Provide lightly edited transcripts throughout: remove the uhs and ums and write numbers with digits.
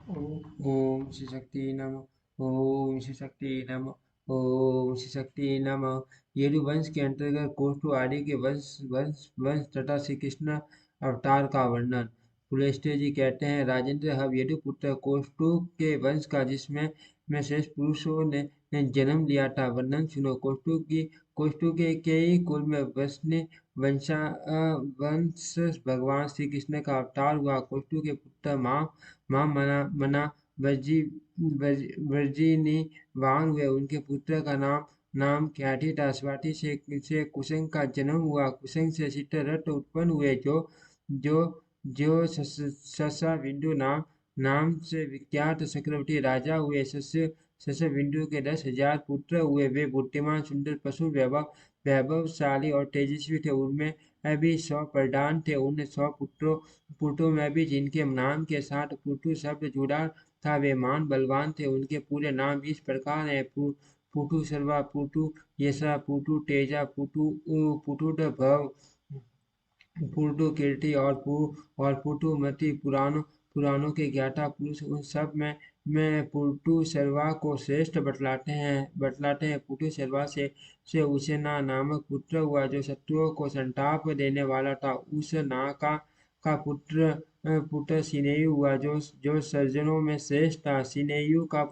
ओम श्री शक्ति नमः। ओम श्री शक्ति नमः। ओम श्री शक्ति नमः। यदुवंश के अंतर्गत कोष्ठ आदि के वंश वंश वंश तथा श्री कृष्ण अवतार का वर्णन। पुलस्त्य जी कहते हैं, राजेंद्र, हम यदुपुत्र कोष्ठु के वंश का जिसमें में श्रेष्ठ पुरुषों ने जन्म लिया था वर्णन सुनो। कोष्ठु के ही कुल में वंश भगवान श्री कृष्ण का अवतार हुआ। कोष्ठु के पुत्र माँ मना वजी वर्जिनी वाहन हुए। उनके पुत्र का नाम नाम ख्याति था। स्वाति से कुसुम का जन्म हुआ। कुसुम से सिद्धरथ उत्पन्न हुए जो जो शशबिंदु नाम से विख्यात चक्रवर्ती राजा हुए। शशबिंदु के 10,000 पुत्र हुए। वे बुद्धिमान, सुंदर, पशु वैभवशाली और तेजस्वी थे। उनमें भी 100 प्रधान थे। उन 100 पुत्रों में भी जिनके नाम के साथ पुरु शब्द जुड़ा था, वे महान बलवान थे। उनके पूरे नाम इस प्रकार हैं: पुटु सर्वा, पुटु यशा, पुटु तेजा, पुटुट भव, पुटु कीर्ति और पुटु मति। पुराणों के ज्ञाता पुरुष उन सब में पुटु सर्वा को श्रेष्ठ बतलाते हैं। पुटु सर्वा से उसेना नामक पुत्र हुआ, जो शत्रुओं को संताप देने वाला था। उस ना का पुत्र सिनेयु हुआ, जो सर्जनों में श्रेष्ठ था। सिनेयु का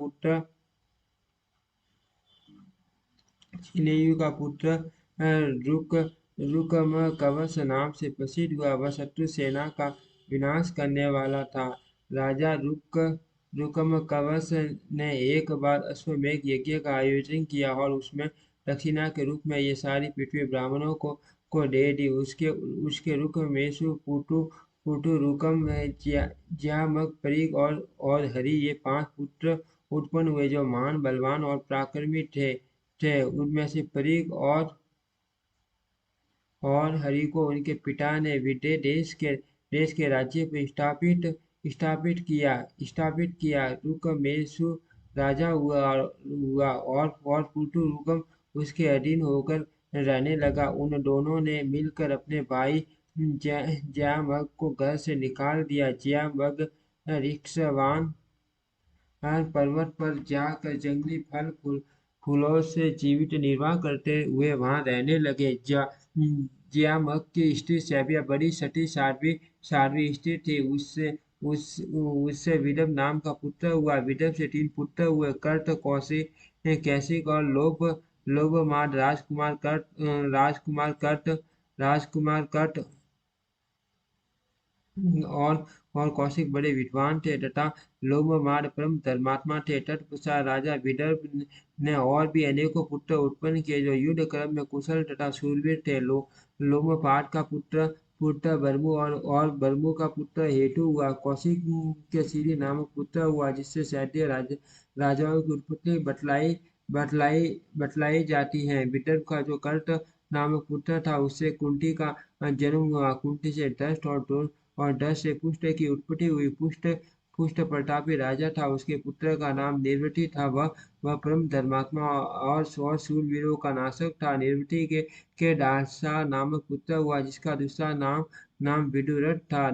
पुत्र रुक रुकमकवच नाम से प्रसिद्ध हुआ। वह शत्रु सेना का विनाश करने वाला था। राजा रुकमकवच ने एक बार अश्वमेध यज्ञ का आयोजन किया और उसमें दक्षिणा के रूप में ये सारी पृथ्वी ब्राह्मणों को दे दी। उसके उसके रुक मेषु पुटु पुटु रुकम ज्यामक परीक और हरि, ये 5 पुत्र उत्पन्न हुए, जो महान, बलवान और पराक्रमी थे। उनमें से परीक और हरि को उनके पिता ने विदेह देश के राज्य पर स्थापित किया। रुकमेशु राजा हुआ और पुटु रुकम उसके अधीन होकर रहने लगा। उन दोनों ने मिलकर अपने भाई ज्यामग को घर से निकाल दिया। ज्यामग रिक्शवान पर्वत पर जाकर जंगली फूलों से जीवित निर्वाह करते हुए वहां रहने लगे। ज्यामक की स्त्री सैबिया बड़ी सती साध्वी स्त्री थी। उससे विदर्भ नाम का पुत्र हुआ। विदर्भ से 3 पुत्र हुए: कर्त, कैसिक और लोभमाद। राजकुमार कर्त और कौशिक बड़े विद्वान थे तथा लोममाड परम धर्मात्मा थे। तत्पश्चात राजा विदर्भ ने और भी अनेकों पुत्र उत्पन्न किए, जो युद्ध क्रम में कुशल तथा शूरवीर थे। लोमपाद का पुत्र बर्मु और बर्मु का पुत्र हेतु हुआ। कौशिक के सीरी नामक पुत्र हुआ, जिससे सैद्य राजाओं की उत्पत्ति बतलाई जाती है। विदर्भ का जो कर्त नामक पुत्र था, उससे कुंती का जन्म हुआ। कुंती से दस्त और दस से पुष्ट की उत्पत्ति हुई। पुष्ट प्रतापी राजा था। उसके पुत्र का नाम निर्वृति था। वह परम धर्मात्मा और शूरवीरों का नाशक था। निर्वृति के दासा नामक पुत्र हुआ, जिसका दूसरा नाम विदुरथ था।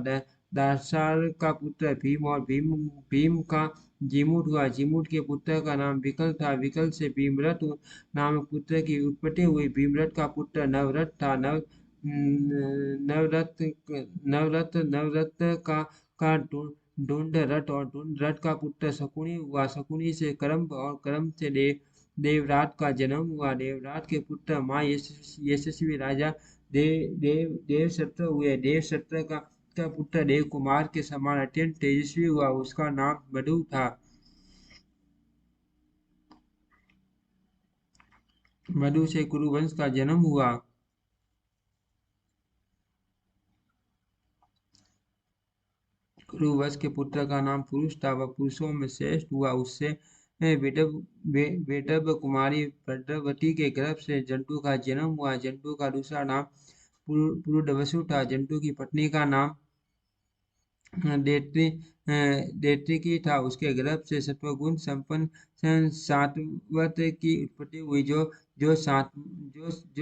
दासार का पुत्र भीम और भीम का जीमूत हुआ। जीमूत के पुत्र का नाम विकल था। विकल से भीमरथ नामक पुत्र की उत्पत्ति हुई। भीमरथ का पुत्र नवरथ था। नवरथ नवरथ का ढूंढ रथ और ढूंढ रथ का पुत्र शकुनी हुआ। शकुनी से करम्ब और करम्ब से देवराट का जन्म हुआ। देवराट के पुत्र माँ यशस्वी राजा देवशत्र हुए। देवशत्र का पुत्र देव कुमार के समान अत्यंत तेजस्वी हुआ। उसका नाम मधु था। मधु से कुरुवंश का जन्म हुआ। कुरुवंश के पुत्र का नाम पुरुष था। वह पुरुषों में श्रेष्ठ हुआ। उससे वेदव कुमारी भद्रवती के गर्भ से जंतु का जन्म हुआ। जंतु का दूसरा नाम पुरुदवसु था। जंतु की पत्नी का नाम देत्रिकी था। उसके गर्भ से सत्वगुण संपन्न सातवत की उत्पत्ति हुई, जो सातवत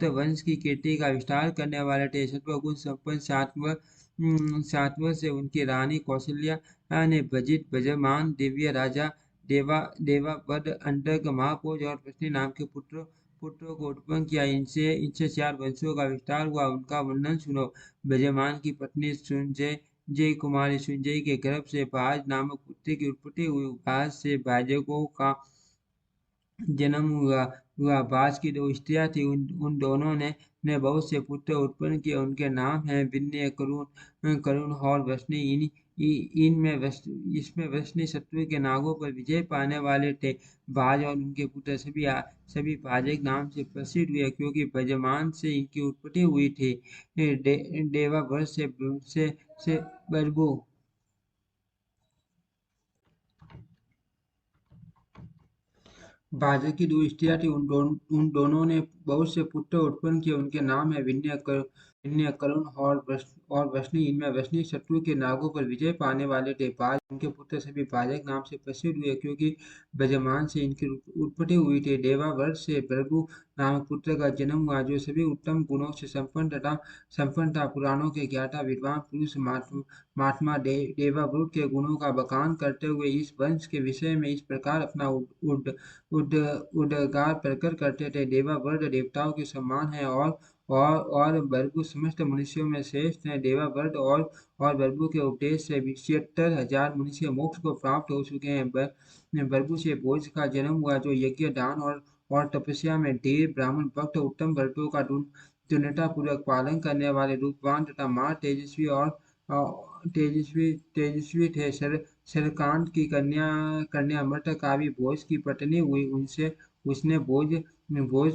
वंश की कीर्ति का विस्तार करने वाले थे। सत्वगुण संपन्न सातवें से उनकी रानी कौशल्या ने वजित वज्रमान दिव्य राजा देवावद अंडक महाभोज और वृष्णि नाम के पुत्रों को उत्पन्न किया। इनसे इनसे 4 वंशों का विस्तार हुआ। उनका वर्णन सुनो। वज्रमान की पत्नी सुंजय जय कुमारी सुंजय के गर्भ से बाज नामक पुत्र की उत्पत्ति हुई। बाज से बाजकों का जन्म हुआ। बाज की 2 स्त्रियां थी। उन दोनों ने बहुत से पुत्र उत्पन्न किए। उनके नाम हैं विन्य, करुण और वृष्णि। इसमें वृष्णि शत्रु के नागों पर विजय पाने वाले थे। बाज और उनके पुत्र सभी बाजक नाम से प्रसिद्ध हुए, क्योंकि बजमान से इनकी उत्पत्ति हुई थी। देवावर्ष से बरबू बाजा की 2 स्त्रियां थीं। उन दोनों ने बहुत से पुत्र उत्पन्न किए। उनके नाम हैं विन्य, करुण और वृष्णि। इनमें वृष्णि शत्रु के नागों पर विजय पाने वाले थे। बाज उनके पुत्र सभी बाजक नाम से प्रसिद्ध हुए, क्योंकि बजमान से इनकी उत्पत्ति हुई थी। देवावर्ष से भृगु नामक पुत्र का जन्म हुआ, जो सभी उत्तम गुणों से संपन्न था। पुराणों के ज्ञाता विद्वान पुरुष महात्मा देवावृत के गुणों का बखान करते हुए इस वंश के विषय में इस प्रकार अपना उद्गार प्रकट करते थे। देवावर्त देवताओं के समान है और भृगु समस्त मनुष्यों में श्रेष्ठ है। देवावर्त और भृगु के उपदेश से 76,000 मनुष्य मोक्ष को प्राप्त हो चुके हैं। भृगु से भोज का जन्म हुआ, जो यज्ञ दान और तपस्या में धीर ब्राह्मण भक्त उत्तम व्रतों का दृढ़ता पूर्वक पालन करने वाले रूपवान तथा मां तेजस्वी थे। शरकांत की कन्या मृतकावी भोज की पत्नी हुई। उनसे उसने भोज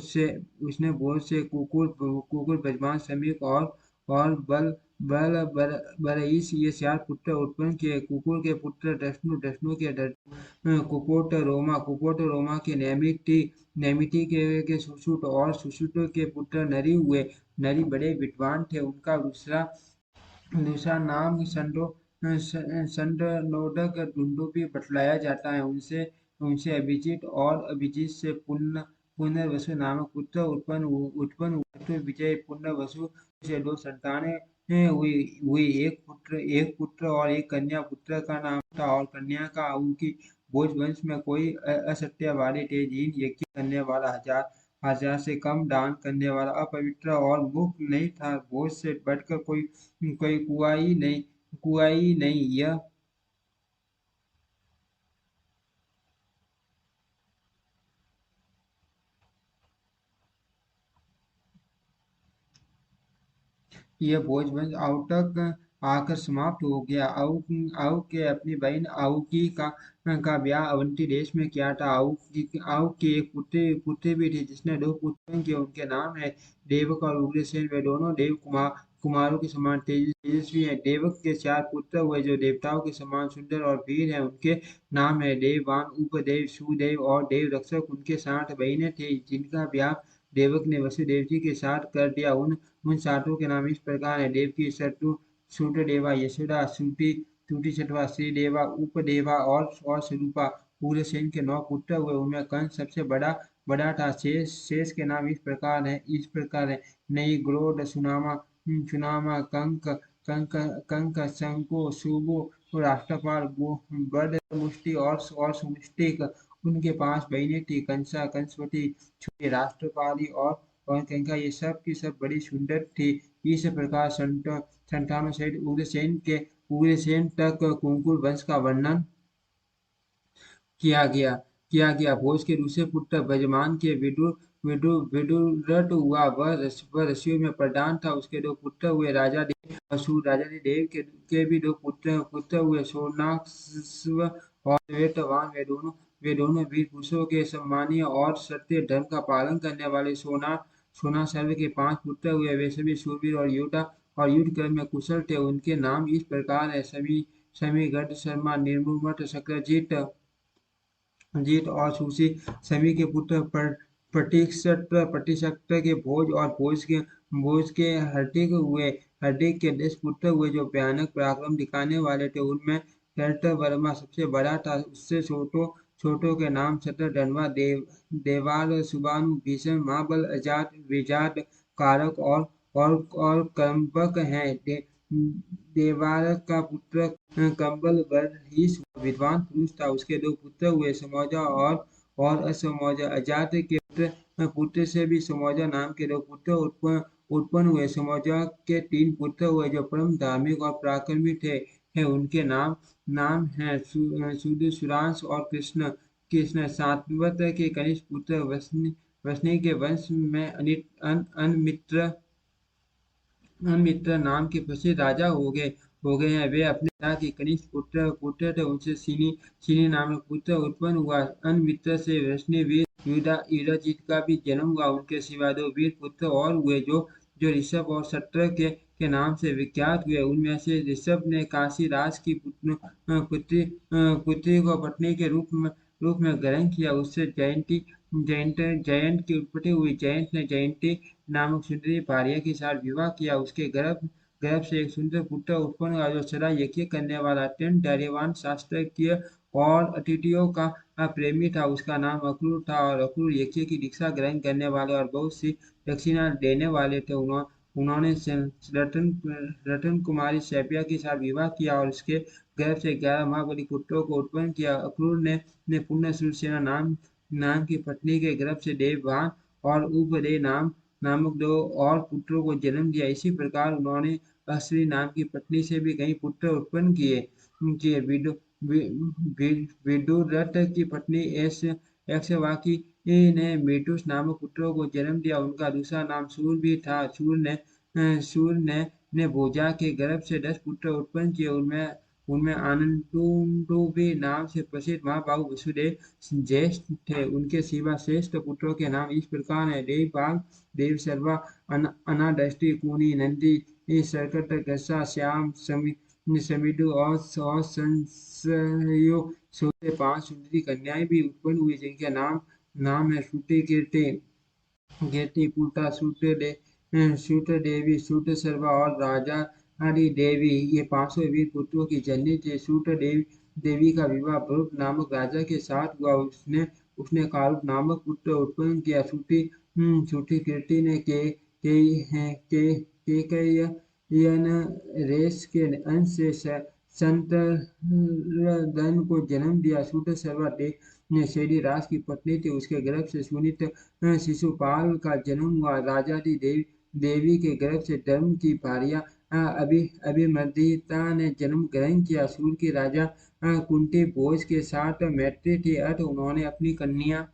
से कुकुर बजमान समीप और बरईस ये 4 पुत्र उत्पन्न किए। कुकुर के पुत्र दष्णु के कुपोट रोमा के नैमिति के सुश्रुत और सुश्रुत के पुत्र नरी हुए। नरी बड़े विद्वान थे। उनका दूसरा नाम संडनोदक दुंदुभि बतलाया जाता है। उनसे उनसे अभिजीत और अभिजीत से पुनर्वसु नामक पुत्र उत्पन्न हुए। तो विजय पुनर्वसु से 2 संतानें हुई। एक पुत्र और एक कन्या। पुत्र का नाम था और कन्या का उनकी भोज वंश में कोई असत्यवादी तेजहीन यज्ञ करने वाला, हजार से कम दान करने वाला, अपवित्र और मुक्त नहीं था। भोज से बढ़कर कोई कुआ ही नहीं। यह भोजवंश आउ तक आकर समाप्त हो गया। आउ के अपनी बहन आउकी का ब्याह अवंती देश में किया था। आउ की एक पुत्री भी थी, जिसने 2 पुत्र किए। उनके नाम है देवक और उग्रसेन। वे दोनों कुमारों के समान तेजस्वी हैं। देवक के 4 पुत्र हुए, जो देवताओं के समान सुंदर और वीर हैं। उनके नाम है देववान, उपदेव, सुदेव और देव रक्षक। उनके 60 बहनें थी, जिनका ब्याह देवक ने वसुदेव जी के साथ कर दिया। उन 7 के नाम इस प्रकार हैं: देवकी, श्रुतदेवा, यशोदा, श्रुतिछठवा, श्रीदेवा, उपदेवा और स्वरूपा। उग्रसेन के 9 पुत्र हुए, उनमें कंस सबसे बड़ा था। शेष के नाम इस प्रकार है: नई, ग्रोध, सुनामा, कंक, शंको, शुंभो, राष्ट्रपाल, बद, मुष्टि और सुमुष्टिक। उनके 5 बहनें थी: कंसा, कंसवती, छुरी, राष्ट्रपाली और कंका। ये सब की सब बड़ी सुंदर थी। इस प्रकार संतानों सहित उग्रसेन तक कुंकुर वंश का वर्णन किया गया किया गया। भोज के दूसरे पुत्र बजमान के विदुरथ हुआ। वह ऋषियों में प्रधान था। उसके 2 पुत्र हुए, राजा देव और सूर। राजा देव के भी 2 पुत्र हुए, सोनाश्व और श्वेतवान। वे दोनों वीर पुरुषों के सम्मानीय और सत्य धर्म का पालन करने वाले। सोना सर्व के 5 पुत्र हुए, वे सभी शूरवीर और युद्ध कर्म में कुशल थे। उनके नाम इस प्रकार है: समी, गढ़, शर्मा, निर्मुमत, शक्रजीत जीत और सुशी। सभी के पुत्र प्रतिशत के भोज के हर्टिक हुए। हर्टिक के 10 पुत्र हुए, जो भयानक पराक्रम दिखाने वाले थे। उनमें वर्मा सबसे बड़ा था। उससे छोटों के नाम शतधन्वा, देवाल, सुबानु, भीषण, महाबल, अजात, विजात, कारक और कर्मबक हैं। देवारक का पुत्र कंबलवर ही विद्वान पुरुष था। उसके दो पुत्र हुए, समौजा और असमौजा। अजात के पुत्र से भी समौजा नाम के दो पुत्र उत्पन्न हुए। समौजा के तीन पुत्र हुए जो परम धार्मिक और पराक्रमी थे। उनके नाम नाम है सुदूषुरांश और कृष्ण। सातवत के कनिष्ठ पुत्र वसनी के वंश में अनमित्र नाम के प्रसिद्ध राजा हो गए हैं। वे अपने पिता के कनिष्ठ पुत्र थे। उनसे सीनी नामक पुत्र उत्पन्न हुआ। अनमित्र से वैष्णव वीर युधाजित का भी जन्म हुआ। उनके सिवा दो वीर पुत्र और हुए जो जो ऋषभ और शत्र के नाम से विख्यात हुए। उनमें से ऋषभ ने काशी राज की पुत्री को पत्नी के रूप में ग्रहण किया। उससे जयंत की उत्पत्ति हुई। जयंत ने जयंती नामक सुंदरी भार्या के साथ विवाह किया। उसके गर्भ गर्भ से एक सुंदर पुत्र उत्पन्न हुआ जो सदा यज्ञ करने वाला, अत्यंत धैर्यवान, शास्त्रज्ञ और अतिथियों का प्रेमी था। उसका नाम अक्रूर था और अक्रूर यज्ञ की दीक्षा ग्रहण करने वाले और बहुत सी दक्षिणा देने वाले थे। उन्होंने रतन कुमारी शैब्या के साथ विवाह किया और उसके गर्भ से 11 महाबली पुत्रों को उत्पन्न किया। अक्रूर ने पुण्य सुरसेना नाम की पत्नी के गर्भ से देववान और उपदे नामक दो और पुत्रों को जन्म दिया। इसी प्रकार उन्होंने असली नाम की पत्नी से भी कई पुत्र उत्पन्न किए किए विदुरथ की पत्नी एक्सवाकी ने मेटुस नामक पुत्रों को जन्म दिया। उनका दूसरा नाम सूर भी था। सूर ने भोजा के गर्भ से 10 पुत्र उत्पन्न किए। उनमें उनमें आनंदुंडुबी नाम से प्रसिद्ध महाबाहु वसुदेव ज्येष्ठ थे। उनके सिवा श्रेष्ठ पुत्रों के नाम इस प्रकार हैं: देवपाल, देवसर्वा, अनादष्टि, कुनी, नंदी, सरकट, गस्सा, श्याम, समिधु और संशयो से 5 सुंदरी कन्याएं भी उत्पन्न हुई जिनके नाम है श्रुति, कीर्ति, पुलता, सूत्र देवी, सूत्र सर्वा और राजा आदि देवी। ये 500 वीर पुत्रों की जननी थी। सूत्र देवी का विवाह भृगु नामक राजा के साथ हुआ। उसने उसने कारुक नामक पुत्र उत्पन्न किया। श्रुति कीर्ति ने केकयन रेस के अंश से संतरदन को जन्म दिया। सूत्र सर्वा ने शैली राज की पत्नी थी। उसके गर्भ से सुनीत शिशुपाल का जन्म हुआ। राजादी देवी के गर्भ से धर्म की भार्या अभिमर्दिता ने जन्म ग्रहण किया। सूर की राजा कुंती भोज के साथ मैत्री थी। अतः उन्होंने अपनी कन्या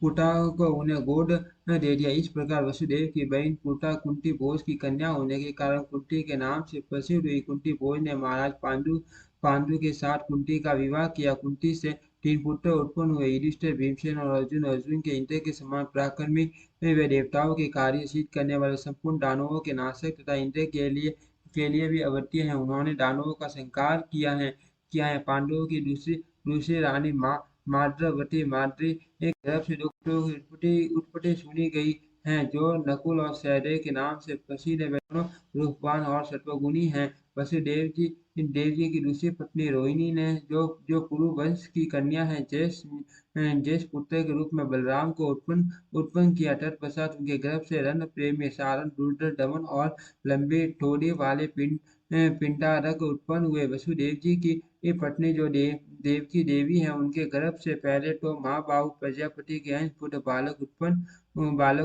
कुटा को उन्हें गोद दे दिया। इस प्रकार वसुदेव की बहन कुटा कुंती भोज की कन्या होने के कारण कुंती के नाम से प्रसिद्ध हुई। कुंती भोज ने महाराज पांडु के साथ कुंती का विवाह किया। कुंती से 3 पुत्र उत्पन्न हुए: युधिष्ठिर, भीमसेन और अर्जुन। अर्जुन के इंद्र के समान पराक्रमी वे देवताओं के कार्य सिद्ध करने वाले, संपूर्ण दानवों के नाशक तथा इंद्र के लिए भी अद्वितीय हैं। उन्होंने दानवों का संहार किया है। पांडवों की दूसरी रानी माद्रवती माद्री एक गर्भ से 2 पुत्रों की उत्पत्ति सुनी गई है जो नकुल और सहदेव के नाम से प्रसिद्ध है। वे दोनों रूपवान और सत्वगुणी हैं। वसुदेव जी की दूसरी पत्नी रोहिणी ने जो पुरु वंश की कन्या है, जैस पुत्र के रूप में बलराम को उत्पन्न किया। तत्पश्चात उनके गर्भ से रण प्रेमी सारन, रुद्र, दमन और लंबी ठोड़ी वाले पिंडारक उत्पन्न हुए। वसुदेव जी की ये पत्नी जो देवकी देवी है, उनके गर्भ से पहले तो महाबाहु प्रजापति के अंश पुत्र बालक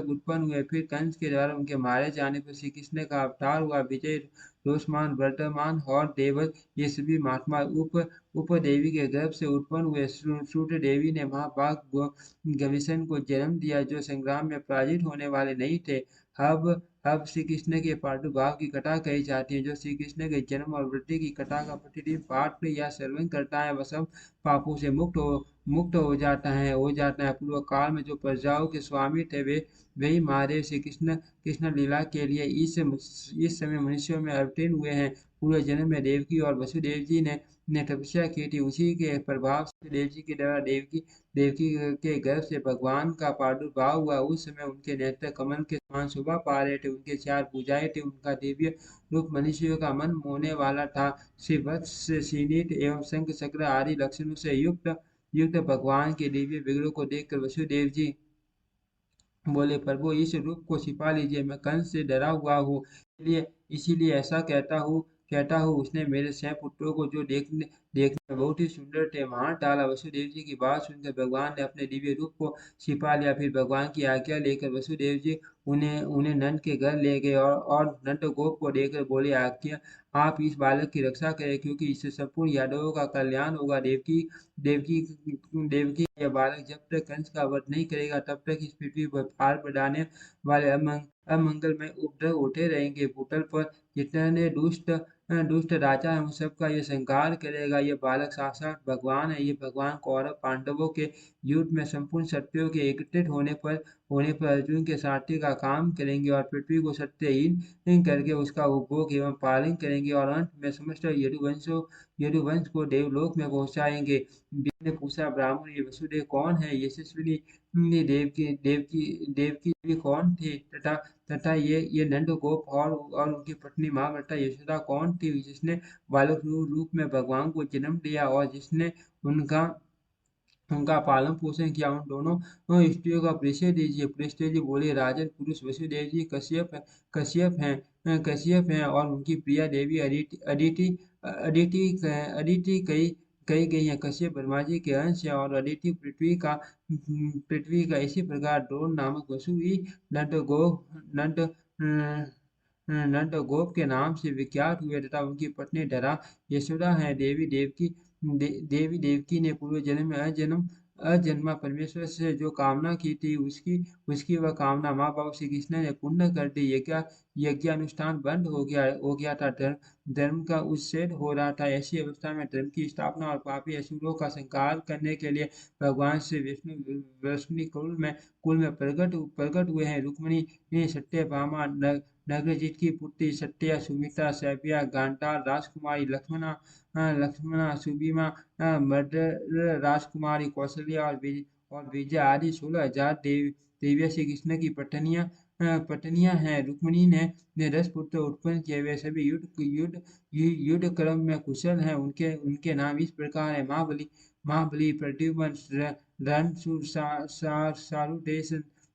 उत्पन्न हुए। फिर कंस के द्वारा उनके मारे जाने पर श्री कृष्ण का अवतार हुआ। विजय, रोषमान, वर्धमान और देवल ये सभी महात्मा उपदेवी के गर्भ से उत्पन्न हुए। सूत्र देवी ने महाबाग गविशन को जन्म दिया जो संग्राम में पराजित होने वाले नहीं थे। अब श्री कृष्ण के प्रादुर्भाव की कथा कही जाती है। जो श्री कृष्ण के जन्म और वृद्धि की कथा का प्रतिदिन पाठ या श्रवण करता है वह सब पापों से मुक्त हो जाता है। पूर्व काल में जो प्रजाओं के स्वामी थे वही महादेव श्री कृष्ण लीला के लिए इस समय मनुष्यों में अवतीर्ण हुए हैं। पूर्व जन्म में देवकी और वसुदेव जी ने तपस्या की थी। उसी के प्रभाव से देव जी के द्वारा देवकी के गर्भ से भगवान का प्रादुर्भाव हुआ। उस समय उनके नेत्र कमल के समान शोभा पा रहे थे। उनके 4 भुजाएं थी। उनका दिव्य रूप मनुष्यों का मन मोहने वाला था। श्री वत्स, सीनीत एवं शंख चक्र आदि लक्षणों से युक्त भगवान के दिव्य विग्रह को देखकर वसुदेव जी बोले, प्रभु इस रूप को छिपा लीजिए, मैं कंस से डरा हुआ हूँ, इसलिए इसीलिए ऐसा कहता हूँ। उसने मेरे 6 पुत्रों को जो देखने में बहुत ही सुंदर थे मार डाला। वसुदेव जी की बात सुनकर भगवान ने अपने दिव्य रूप को छिपा लिया। फिर भगवान की आज्ञा लेकर वसुदेव जी उन्हें उन्हें नंद के घर ले गए और नंद गोप को देखकर बोले, आज्ञा आप इस बालक की रक्षा करें, क्योंकि इससे संपूर्ण यादवों का कल्याण होगा। देवकी देवकी यह बालक जब तक कंस का वध नहीं करेगा, तब तक इस पृथ्वी पर पार बढ़ाने वाले अमंगलमय उपद्रव होते रहेंगे। भूतल पर जितने दुष्ट राजा हैं, उन सबका ये संहार करेगा। ये बालक साक्षात भगवान है। ये भगवान कौरव पांडवों के युद्ध में संपूर्ण शक्तियों के एकत्रित होने पर अर्जुन के सारथी का काम करेंगे और पृथ्वी को सत्यहीन करके उसका उपभोग एवं पालन करेंगे और अंत में समस्त यदुवंश को देवलोक में पहुंचाएंगे। भीम ने पूछा, ब्राह्मण ये वसुदेव कौन है? यशस्विनी देव की देवी कौन थे? तथा ये नंदगोप और उनकी पत्नी माँ माता यशोदा कौन थी, जिसने बालक रूप में भगवान को जन्म दिया और जिसने उनका उनका पालन पोषण किया? उन दोनों स्त्रियों का परिचय दीजिए। पृथ्वी जी बोले, राजन पुरुष वसुदेव जी कश्यप हैं और उनकी प्रिया देवी अदिति अदिति अदिति अदिति कई कही गई है। कश्यप ब्रह्मा जी के अंश है और अदिति पृथ्वी का इसी प्रकार द्रोण नामक वसु ही नंद गोप के नाम से विख्यात हुए तथा उनकी पत्नी धरा यशोदा है। देवी देवकी ने पूर्व जन्म में अजन्मा परमेश्वर से जो कामना की थी, उसकी वह कामना माँ बाप श्री कृष्ण ने पूर्ण कर दी। यज्ञानुष्ठान बंद हो गया था। धर्म का उच्छेद हो रहा था। ऐसी अवस्था में धर्म की स्थापना और पापी असुरों का संहार करने के लिए भगवान श्री विष्णु वृष्णि कुल में प्रकट हुए हैं। रुक्मिणी सत्यभामा नग्नजित की पुत्री सत्या, सुमित्रा, सैव्या, गांधार राजकुमारी, लक्ष्मणा, सुभीमा, मर्दर राजकुमारी, कौशल्या और विजया आदि 16,000 देवियाँ श्री कृष्ण की पत्नियां हैं। रुक्मिणी ने 10 पुत्र उत्पन्न किए। वे सभी युद्ध क्रम में कुशल हैं। उनके नाम इस प्रकार है, महाबली, प्रद्युम्न, रण,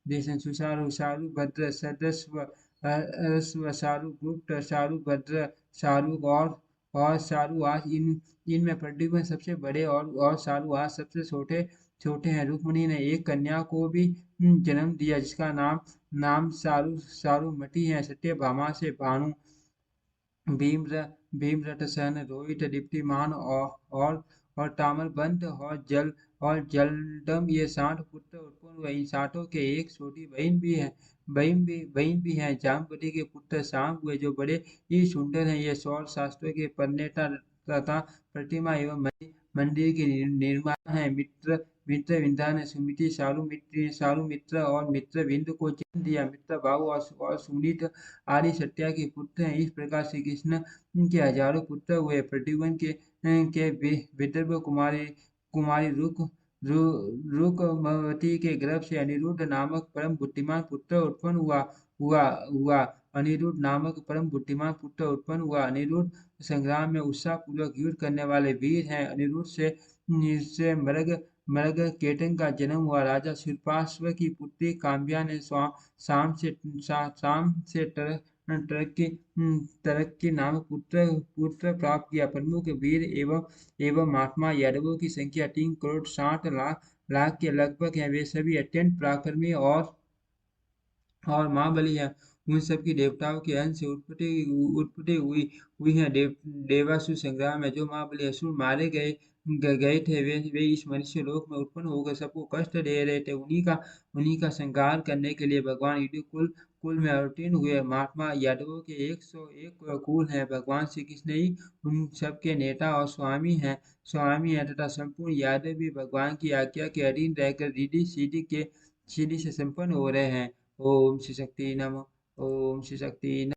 देशन, सुचारु, भद्र, सदस्व, सारू, गुप्त, सारू, भद्र, सारू और सारूआस। इनमें प्रद्युम्न सबसे बड़े और सारूआस सबसे छोटे छोटे हैं। रुक्मिणी ने एक कन्या को भी जन्म दिया, जिसका नाम सारूमती है। सत्यभामा से भानु, भीम भीमरथसेन, रोहित, दीप्तिमान और ताम्रबंध और जलदम, ये 60 पुत्र उत्पन्न हुए। इन 60 के एक छोटी बहन भी है। जामवती के पुत्र शाम हुए, जो बड़े ही सुंदर हैं। ये 100 शास्त्रों के प्रणेता तथा प्रतिमा एवं मंदिर के निर्माता हैं। मित्रविंदा ने सुमिति, सारूमित्र और मित्रविंद को जन्म दिया। मित्रभाव और सुनीत आदि सत्या के पुत्र हैं। इस प्रकार श्री कृष्ण के हजारों पुत्र हुए। प्रद्युम्न के विदर्भ कुमारी रुकमती के गर्भ से अनिरुद्ध नामक परम बुद्धिमान पुत्र उत्पन्न हुआ। अनिरुद्ध नामक परम बुद्धिमान पुत्र उत्पन्न हुआ। अनिरुद्ध संग्राम में उत्साह पूर्वक युद्ध करने वाले वीर हैं। अनिरुद्ध से मृग केतन का जन्म हुआ। राजा शूरपार्श्व की पुत्री काम्या ने शाम से तरक्की नामक पुत्र प्राप्त किया। प्रमुख वीर एवं महात्मा यादवों की संख्या 3,60,00,000 के लगभग है। वे सभी अत्यंत पराक्रमी और महाबली है। उन सबकी देवताओं के अंश से उत्पत्ति हुई है। देवासुर संग्राम में जो महाबली असुर मारे गए थे, वे इस मनुष्य लोक में उत्पन्न होकर सबको कष्ट दे रहे थे। उन्हीं का संहार करने के लिए भगवान युद्ध कुल में अवतीर्ण हुए। महात्मा यादवों के 101 कुल हैं। भगवान श्री कृष्ण ही उन सबके नेता और स्वामी हैं तथा संपूर्ण यादव भी भगवान की आज्ञा के अधीन रहकर सीधी से संपन्न हो रहे हैं। ओम श्री शक्ति नमः। ओम श्री शक्ति नमः।